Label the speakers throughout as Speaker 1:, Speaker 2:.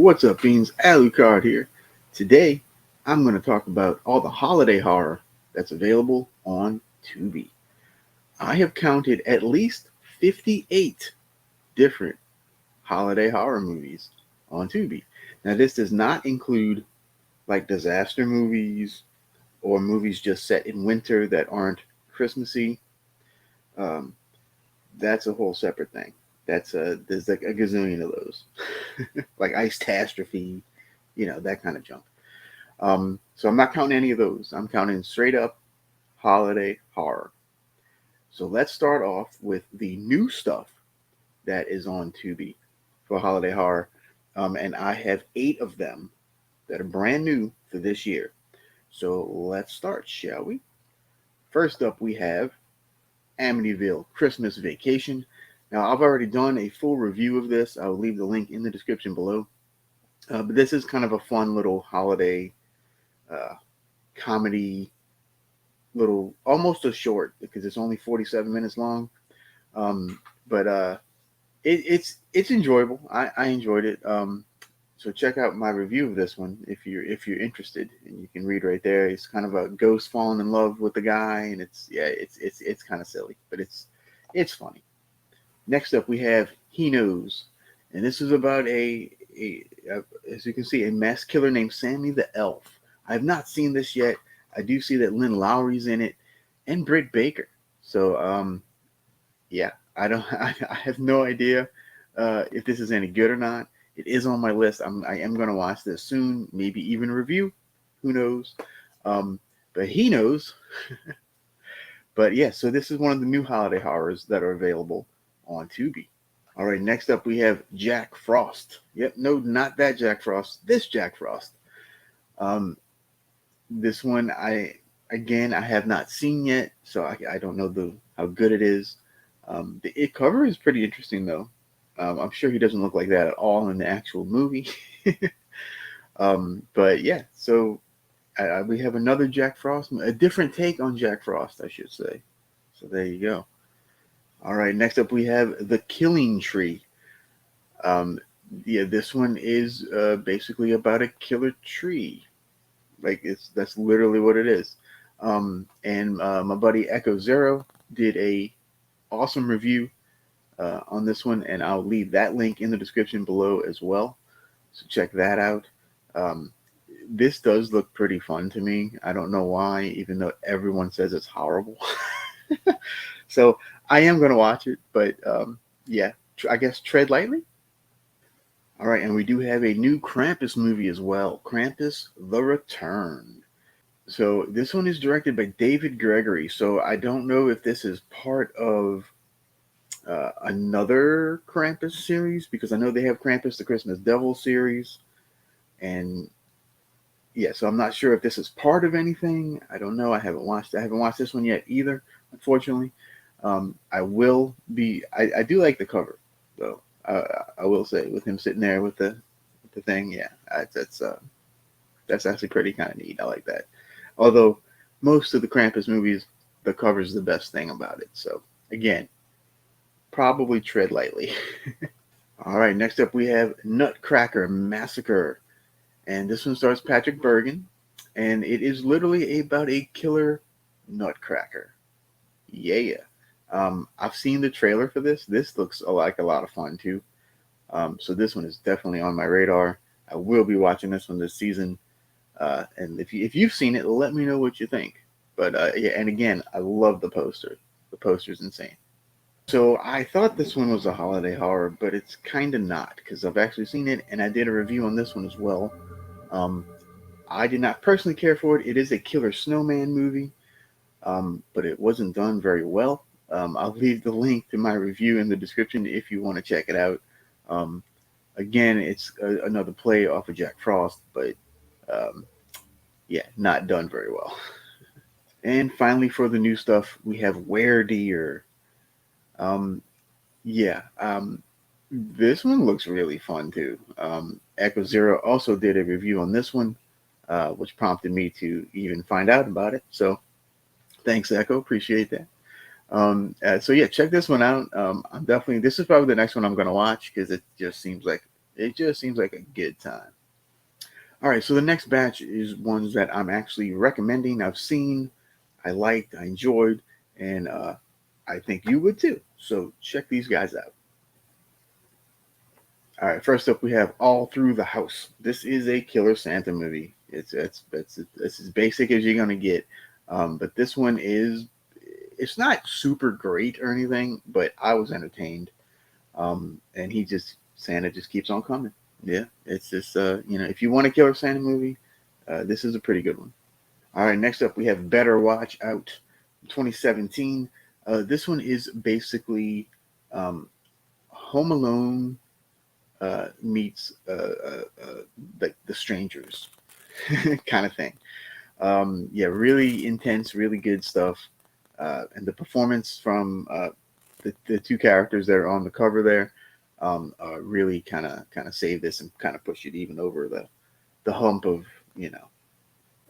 Speaker 1: What's up, Beans? Alucard here. Today, I'm going to talk about all the holiday horror that's available on Tubi. I have counted at least 58 different holiday horror movies on Tubi. Now, this does not include like disaster movies or movies just set in winter that aren't Christmassy. Um, that's a whole separate thing. There's like a gazillion of those, like Ice Catastrophe, that kind of junk. So I'm not counting any of those. I'm counting straight up holiday horror. So let's start off with the new stuff that is on Tubi for holiday horror. And I have 8 of them that are brand new for this year. So let's start, shall we? First up, we have Amityville Christmas Vacation. Now, I've already done a full review of this. I'll leave the link in the description below. But this is kind of a fun little holiday uh, comedy, little almost a short because it's only 47 minutes long. Um, but it's enjoyable. I enjoyed it. So check out my review of this one if you're interested, and you can read right there. It's kind of a ghost falling in love with the guy, and it's kind of silly, but it's funny. Next up, we have He Knows, and this is about as you can see, a mass killer named Sammy the Elf. I have not seen this yet. I do see that Lynn Lowry's in it, and Britt Baker. So yeah, I don't, I have no idea if this is any good or not. It is on my list. I am going to watch this soon, maybe even review. Who knows? But he knows. But yeah, so this is one of the new holiday horrors that are available on Tubi. All right, next up we have Jack Frost. Yep, no, not that Jack Frost. This Jack Frost. Um, this one I have not seen yet, so I don't know how good it is. The cover is pretty interesting though. I'm sure he doesn't look like that at all in the actual movie. But yeah, so we have another Jack Frost, a different take on Jack Frost, I should say. So there you go. All right, next up we have The Killing Tree. Um, yeah, this one is basically about a killer tree. Like that's literally what it is. And my buddy Echo Zero did a awesome review on this one, and I'll leave that link in the description below as well. So check that out. Um, this does look pretty fun to me. I don't know why, even though everyone says it's horrible. So I am going to watch it, but yeah, I guess tread lightly. All right, and we do have a new Krampus movie as well, Krampus: The Return. So this one is directed by David Gregory. So I don't know if this is part of another Krampus series, because I know they have Krampus the Christmas Devil series, and yeah, so I'm not sure if this is part of anything. I don't know. I haven't watched this one yet either, unfortunately. I will be. I do like the cover though. I will say, with him sitting there with the thing. Yeah, that's actually pretty kind of neat. I like that. Although most of the Krampus movies, the cover is the best thing about it. So again, probably tread lightly. All right, next up we have Nutcracker Massacre, and this one stars Patrick Bergin, and it is literally about a killer nutcracker. Yeah. I've seen the trailer for this. This looks like a lot of fun too. So this one is definitely on my radar. I will be watching this one this season. And if you've seen it, let me know what you think. But yeah, and again, I love the poster. The poster's insane. So I thought this one was a holiday horror, but it's kind of not, because I've actually seen it and I did a review on this one as well. Um, I did not personally care for it. It is a killer snowman movie, but it wasn't done very well. I'll leave the link to my review in the description if you want to check it out. Um, Again, it's another play off of Jack Frost, but um, yeah, not done very well. And finally, for the new stuff, we have Where Deer. Um, yeah, this one looks really fun too. Echo Zero also did a review on this one, which prompted me to even find out about it. So thanks, Echo. Appreciate that. So yeah, check this one out. I'm definitely, this is probably the next one I'm going to watch because it just seems like It just seems like a good time. All right, so the next batch is ones that I'm actually recommending. I've seen, I liked, I enjoyed, and I think you would too. So check these guys out. All right, first up we have All Through the House. This is a killer Santa movie. It's as basic as you're gonna get, but this one is it's not super great or anything, but I was entertained. And Santa just keeps on coming. Yeah, it's just if you want a killer Santa movie, this is a pretty good one. All right, next up we have Better Watch Out, 2017. This one is basically um, Home Alone meets like The Strangers kind of thing. Yeah, really intense, really good stuff. And the performance from the two characters that are on the cover there really kind of save this and kind of push it even over the hump of you know.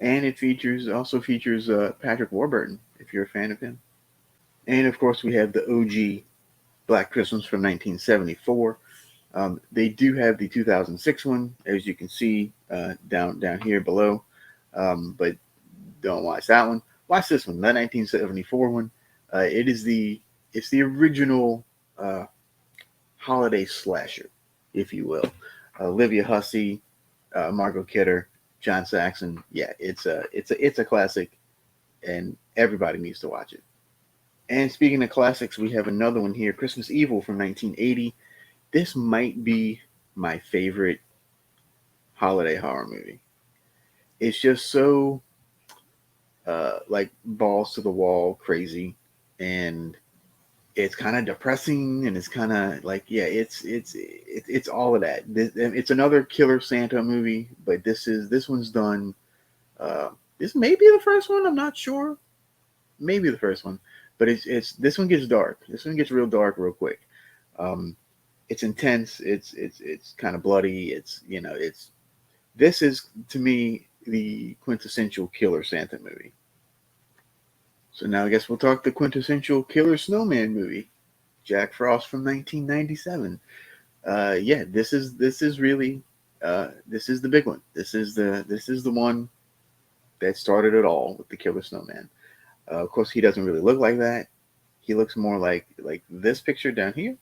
Speaker 1: And it features Patrick Warburton if you're a fan of him. And of course we have the OG Black Christmas from 1974. They do have the 2006 one, as you can see down here below, but don't watch that one. Watch this one, the 1974 one. It's the original holiday slasher, if you will. Olivia Hussey, Margot Kidder, John Saxon. Yeah, it's a classic, and everybody needs to watch it. And speaking of classics, we have another one here, Christmas Evil from 1980. This might be my favorite holiday horror movie. It's just so like balls to the wall crazy, and it's kind of depressing, and it's kind of like it's all of that. It's another killer Santa movie, but this one's done. This may be the first one. I'm not sure. Maybe the first one, but it's this one gets dark. This one gets real dark real quick. Um, it's intense. It's kind of bloody. It's this is to me the quintessential killer Santa movie. So now I guess we'll talk the quintessential killer snowman movie, Jack Frost from 1997. Yeah, this is really this is the big one. This is the one that started it all with the killer snowman. Of course, he doesn't really look like that. He looks more like this picture down here.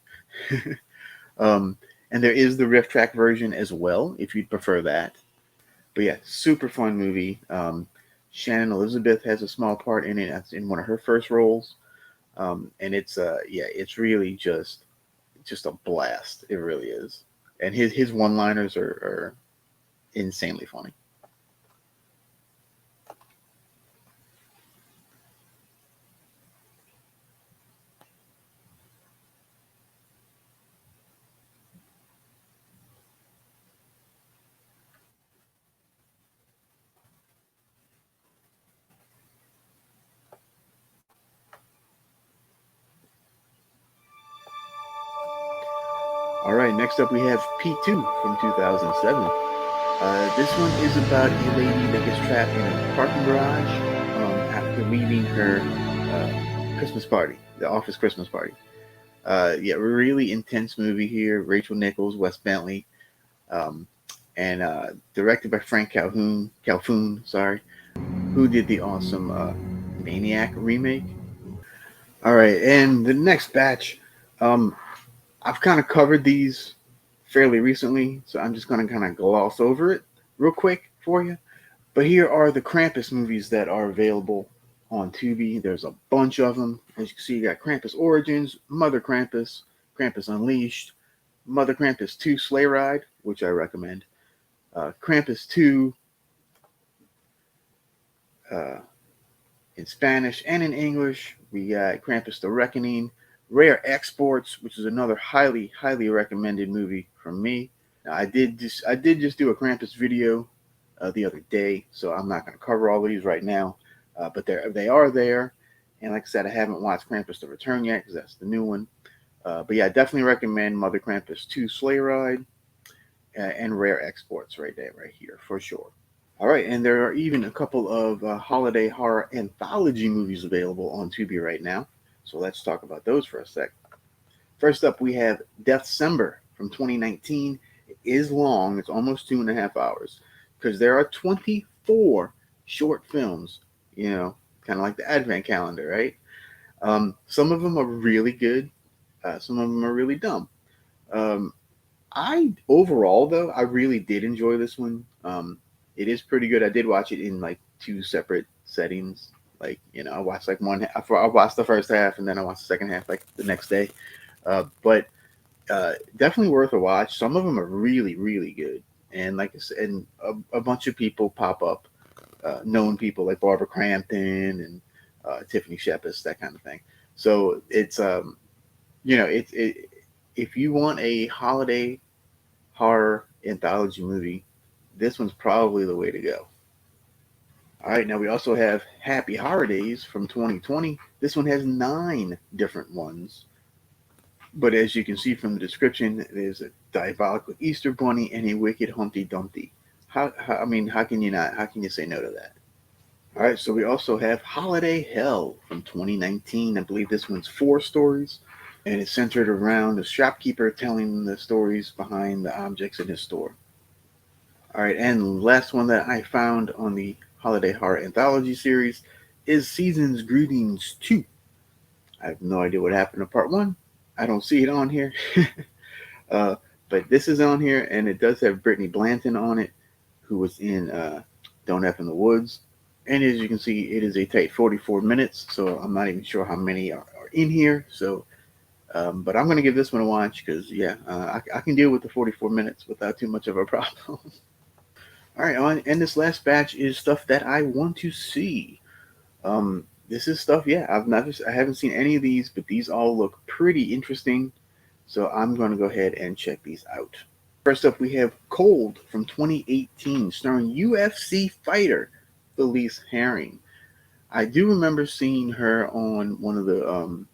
Speaker 1: um, and there is the riff track version as well, if you'd prefer that. But yeah, super fun movie. Shannon Elizabeth has a small part in it. That's in one of her first roles. And it's really just a blast. It really is. And his one liners are insanely funny. All right, next up we have P2 from 2007. This one is about a lady that gets trapped in a parking garage after leaving her Christmas party, the office Christmas party. Yeah, really intense movie here. Rachel Nichols, Wes Bentley, um, and directed by Frank Calhoun, sorry, who did the awesome Maniac remake. All right, and the next batch, um, I've kind of covered these fairly recently, so I'm just going to kind of gloss over it real quick for you. But here are the Krampus movies that are available on Tubi. There's a bunch of them. As you can see, you got Krampus Origins, Mother Krampus, Krampus Unleashed, Mother Krampus 2 Sleigh Ride, which I recommend, Krampus 2 uh, in Spanish and in English. We got Krampus the Reckoning, Rare Exports, which is another highly, highly recommended movie from me. Now, I did just do a Krampus video the other day, so I'm not going to cover all of these right now, but they are there. And like I said, I haven't watched Krampus the Return yet because that's the new one. But yeah, I definitely recommend Mother Krampus 2 Sleigh Ride and Rare Exports right there, right here for sure. All right, and there are even a couple of holiday horror anthology movies available on Tubi right now. So let's talk about those for a sec. First up, we have Deathcember from 2019. It is long. It's almost 2.5 hours because there are 24 short films. You know, kind of like the Advent calendar, right? Some of them are really good. Some of them are really dumb. Um, I overall though, I really did enjoy this one. It is pretty good. I did watch it in like two separate settings. Like I watched like one. I watched the first half and then I watched the second half like the next day. But definitely worth a watch. Some of them are really really good. And like I said, and a bunch of people pop up, known people like Barbara Crampton and Tiffany Shepis, that kind of thing. So it's if you want a holiday horror anthology movie, this one's probably the way to go. All right, now we also have Happy Holidays from 2020. This one has 9 different ones, but as you can see from the description, there's a diabolical Easter bunny and a wicked Humpty Dumpty. I mean, how can you not? How can you say no to that? All right, so we also have Holiday Hell from 2019. I believe this one's 4 stories, and it's centered around the shopkeeper telling the stories behind the objects in his store. All right, and last one that I found on the Holiday Horror Anthology series is Season's Greetings 2. I have no idea what happened to part 1. I don't see it on here. uh, but this is on here, and it does have Brittany Blanton on it, who was in Don't F in the Woods. And as you can see, it is a tight 44 minutes, so I'm not even sure how many are in here. So, but I'm going to give this one a watch because, yeah, I can deal with the 44 minutes without too much of a problem. All right, and this last batch is stuff that I want to see. This is stuff, yeah, I haven't seen any of these, but these all look pretty interesting. So I'm going to go ahead and check these out. First up, we have Cold from 2018, starring UFC fighter Felice Herring. I do remember seeing her on one of the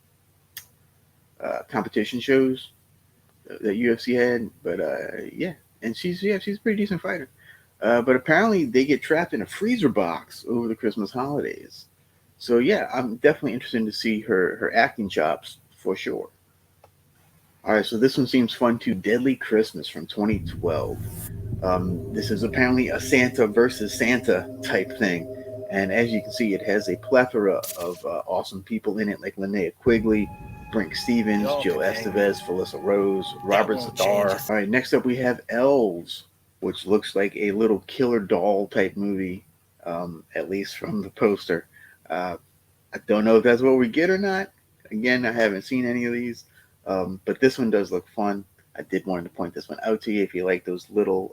Speaker 1: competition shows that UFC had, but yeah, and she's a pretty decent fighter. But apparently they get trapped in a freezer box over the Christmas holidays. So yeah, I'm definitely interested to see her acting chops for sure. All right, so this one seems fun too. Deadly Christmas from 2012. This is apparently a Santa versus Santa type thing, and as you can see, it has a plethora of awesome people in it, like Linnea Quigley, Brink Stevens, Joe Estevez, Felissa Rose, Robert Zadar. All right, next up we have Elves, which looks like a little killer doll type movie, at least from the poster. Uh, I don't know if that's what we get or not. Again, I haven't seen any of these, but this one does look fun. I did want to point this one out to you if you like those little,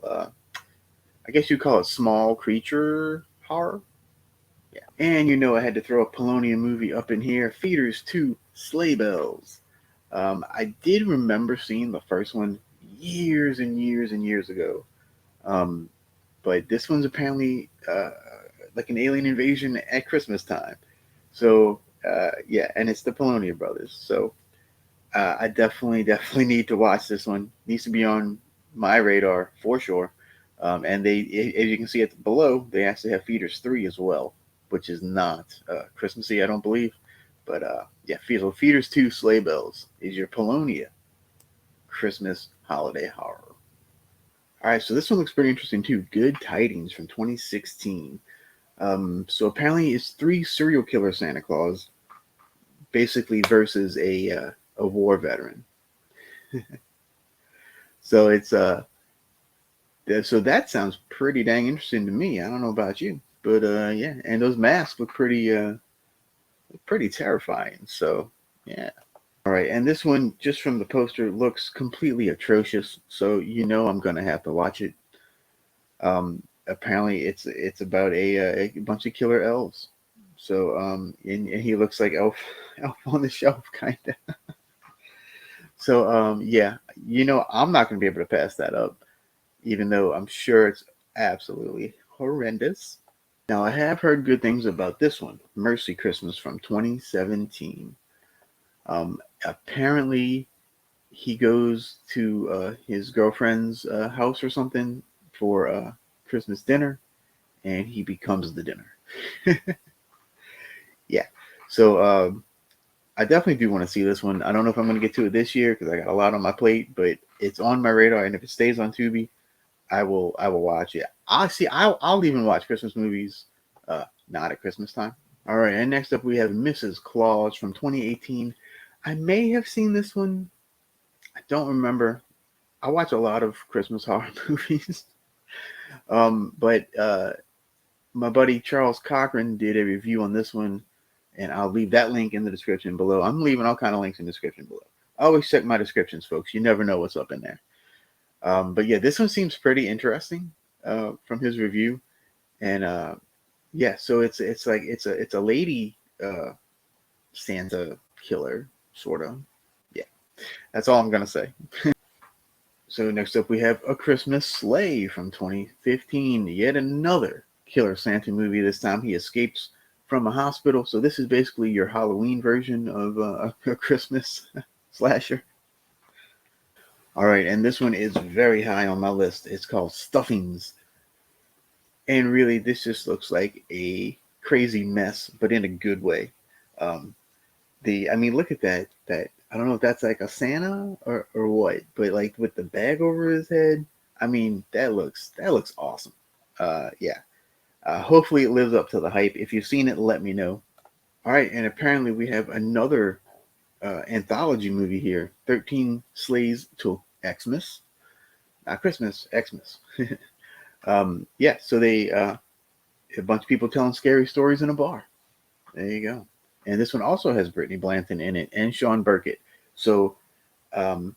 Speaker 1: I guess you call it small creature horror. Yeah. And I had to throw a Polonian movie up in here, Feeders 2, Sleigh Bells. I did remember seeing the first one years and years and years ago. Um, but this one's apparently like an alien invasion at Christmas time. So yeah, and it's the Polonia brothers. So I definitely need to watch this one. Needs to be on my radar for sure. And they, as you can see at below, they actually have Feeders 3 as well, which is not Christmassy, I don't believe. But yeah, Feeders 2 Sleigh Bells is your Polonia Christmas holiday horror. All right, so this one looks pretty interesting too. Good Tidings from 2016. So apparently it's 3 serial killer Santa Claus, basically versus a war veteran. So it's so that sounds pretty dang interesting to me. I don't know about you, but yeah, and those masks look pretty terrifying. So yeah. All right, and this one just from the poster looks completely atrocious. So I'm gonna have to watch it. Apparently it's about a bunch of killer elves. So and he looks like Elf on the Shelf kind of. So yeah, I'm not gonna be able to pass that up, even though I'm sure it's absolutely horrendous. Now, I have heard good things about this one, Mercy Christmas from 2017. Apparently, he goes to his girlfriend's house or something for Christmas dinner, and he becomes the dinner. Yeah. So I definitely do want to see this one. I don't know if I'm going to get to it this year because I got a lot on my plate, but it's on my radar. And if it stays on Tubi, I will watch it. I'll even watch Christmas movies, not at Christmas time. All right, and next up we have Mrs. Claus from 2018. I may have seen this one. I don't remember. I watch a lot of Christmas horror movies, but my buddy Charles Cochran did a review on this one, and I'll leave that link in the description below. I'm leaving all kind of links in the description below. Always check my descriptions, folks. You never know what's up in there. But yeah, this one seems pretty interesting from his review, and yeah, so it's like it's a lady Santa killer sort of. Yeah, that's all I'm gonna say. So next up we have A Christmas Sleigh from 2015. Yet another killer Santa movie. This time he escapes from a hospital. So this is basically your Halloween version of a Christmas slasher. All right, and this one is very high on my list. It's called Stuffings. And really, this just looks like a crazy mess, but in a good way. Um, I mean, look at that. I don't know if that's like a Santa or what, but like with the bag over his head. I mean, that looks awesome. Yeah. Hopefully, it lives up to the hype. If you've seen it, let me know. All right, and apparently we have another anthology movie here. 13 Sleighs to Xmas, not Christmas, Xmas. Yeah, so they a bunch of people telling scary stories in a bar. There you go. And this one also has Brittany Blanton in it and Sean Burkett. So, um,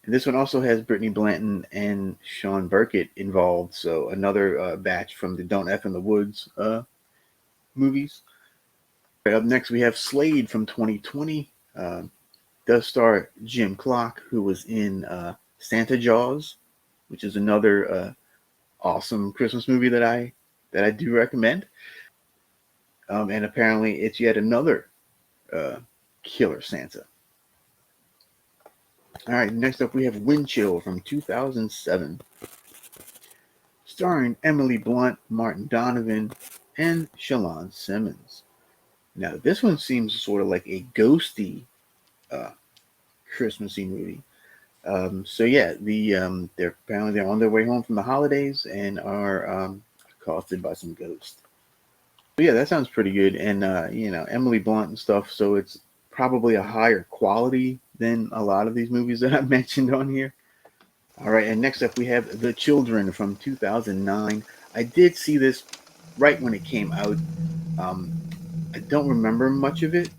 Speaker 1: and this one also has Brittany Blanton and Sean Burkett involved. So another batch from the Don't F in the Woods movies. Right, up next we have Slade from 2020. Does star Jim Clock, who was in Santa Jaws, which is another awesome Christmas movie that I do recommend. And apparently, it's yet another uh, killer Santa. All right, next up we have Wind Chill from 2007, starring Emily Blunt, Martin Donovan, and Shalon Simmons. Now, this one seems sort of like a ghosty uh, Christmassy movie. So yeah, they're on their way home from the holidays and are accosted by some ghosts. So yeah, that sounds pretty good. And Emily Blunt and stuff. So it's probably a higher quality than a lot of these movies that I've mentioned on here. All right, and next up we have The Children from 2009. I did see this right when it came out. Um, I don't remember much of it,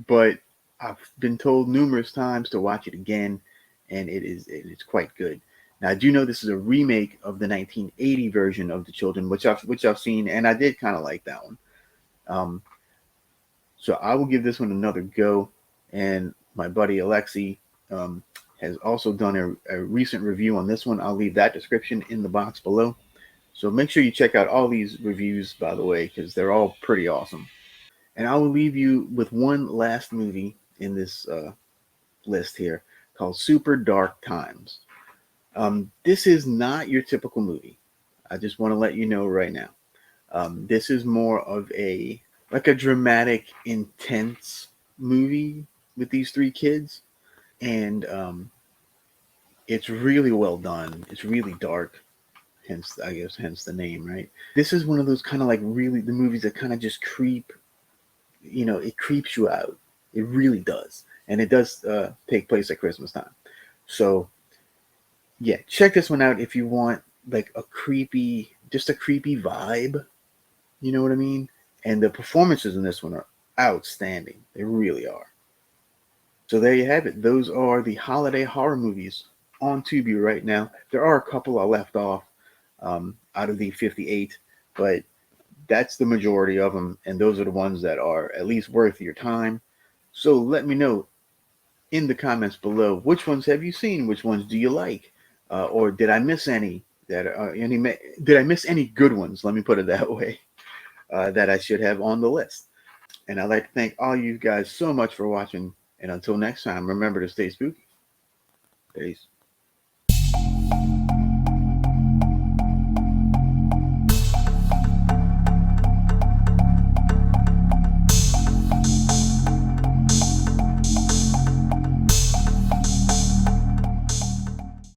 Speaker 1: but I've been told numerous times to watch it again, and it is quite good. Now I do know this is a remake of the 1980 version of The Children, which I've seen, and I did kind of like that one. Um, so I will give this one another go. And my buddy Alexi um, has also done a recent review on this one. I'll leave that description in the box below. So make sure you check out all these reviews, by the way, because they're all pretty awesome. And I will leave you with one last movie in this list here called Super Dark Times. This is not your typical movie. I just want to let you know right now. This is more of a dramatic, intense movie with these three kids, and it's really well done. It's really dark, hence the name, right? This is one of those kind of like really the movies that kind of just creep, it creeps you out. It really does, and it does take place at Christmas time. So yeah, check this one out if you want like just a creepy vibe. You know what I mean? And the performances in this one are outstanding. They really are. So there you have it. Those are the holiday horror movies on Tubi right now. There are a couple I left off out of the 58, but that's the majority of them. And those are the ones that are at least worth your time. So let me know in the comments below which ones have you seen? Which ones do you like? Or did I miss any? Did I miss any good ones? Let me put it that way. That I should have on the list. And I'd like to thank all you guys so much for watching. And until next time, remember to stay spooky. Peace.